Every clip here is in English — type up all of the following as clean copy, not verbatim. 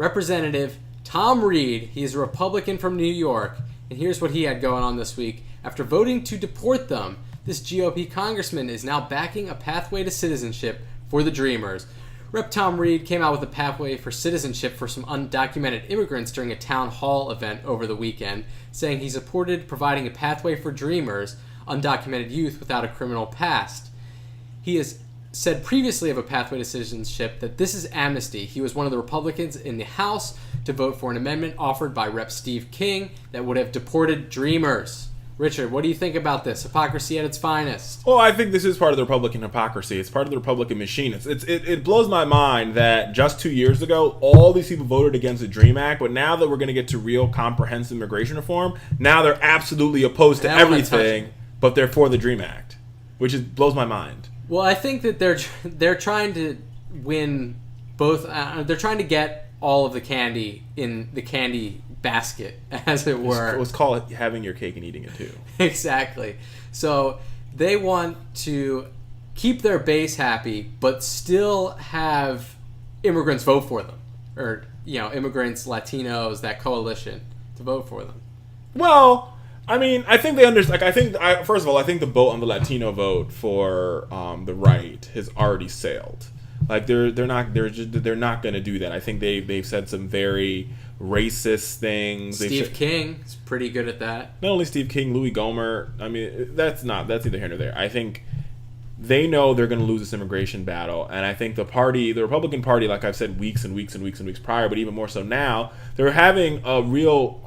Representative Tom Reed, he is a Republican from New York, and here's what he had going on this week. After voting to deport them, this GOP congressman is now backing a pathway to citizenship for the Dreamers. Rep. Tom Reed came out with a pathway for citizenship for some undocumented immigrants during a town hall event over the weekend, saying he supported providing a pathway for Dreamers, undocumented youth without a criminal past. He has said previously of a pathway to citizenship that this is amnesty. He was one of the Republicans in the House to vote for an amendment offered by Rep. Steve King that would have deported Dreamers. Richard, what do you think about this? Hypocrisy at its finest. Well, I think this is part of the Republican hypocrisy. It's part of the Republican machine. It blows my mind that just 2 years ago, all these people voted against the DREAM Act, but now that we're going to get to real comprehensive immigration reform, now they're absolutely opposed to everything, but they're for the DREAM Act, which blows my mind. Well, I think that they're trying to win both. They're trying to get all of the candy in the candy basket, as it were. Let's call it having your cake and eating it too. Exactly. So they want to keep their base happy, but still have immigrants vote for them, or immigrants, Latinos, that coalition to vote for them. Well, I mean, I think they understand. First of all, I think the vote on the Latino vote for the right has already sailed. Like they're not going to do that. I think they've said some very racist things. Steve King is pretty good at that. Not only Steve King, Louis Gohmert. I mean, that's neither here nor there. I think they know they're going to lose this immigration battle, and I think the Republican Party, like I've said weeks and weeks and weeks and weeks prior, but even more so now, they're having a real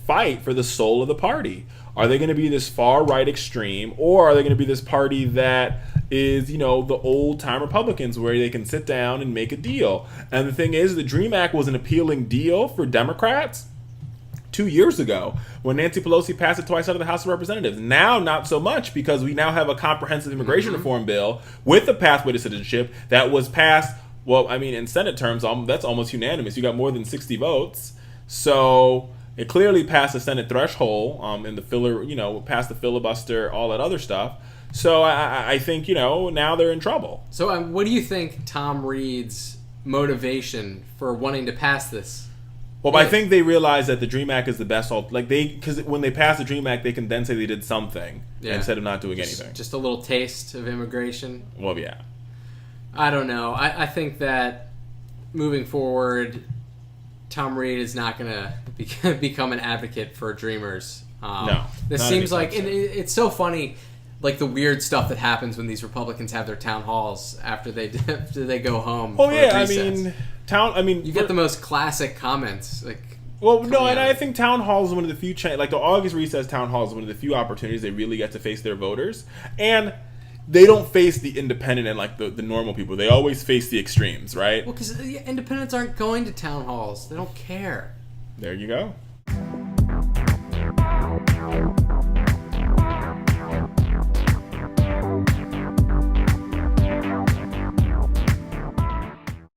fight for the soul of the party. Are they going to be this far right extreme, or are they going to be this party that is, the old time Republicans where they can sit down and make a deal? And the thing is, the DREAM Act was an appealing deal for Democrats 2 years ago when Nancy Pelosi passed it twice out of the House of Representatives. Now, not so much, because we now have a comprehensive immigration reform bill with a pathway to citizenship that was passed. Well, I mean, in Senate terms, that's almost unanimous. You got more than 60 votes. So it clearly passed the Senate threshold, in the passed the filibuster, all that other stuff. So I think, now they're in trouble. So what do you think Tom Reed's motivation for wanting to pass this? Well, I think they realize that the DREAM Act is the best. Because when they pass the DREAM Act, they can then say they did something instead of not doing anything. Just a little taste of immigration. Well, yeah. I don't know. I think that moving forward, Tom Reed is not going to become an advocate for Dreamers. No. This seems like it's so funny, like the weird stuff that happens when these Republicans have their town halls after they go home. Oh yeah, I mean, you get the most classic comments. And I think town halls is one of the few like the August recess town halls is one of the few opportunities they really get to face their voters, and they don't face the independent and like the normal people. They always face the extremes, right? Well, because the independents aren't going to town halls. They don't care. There you go.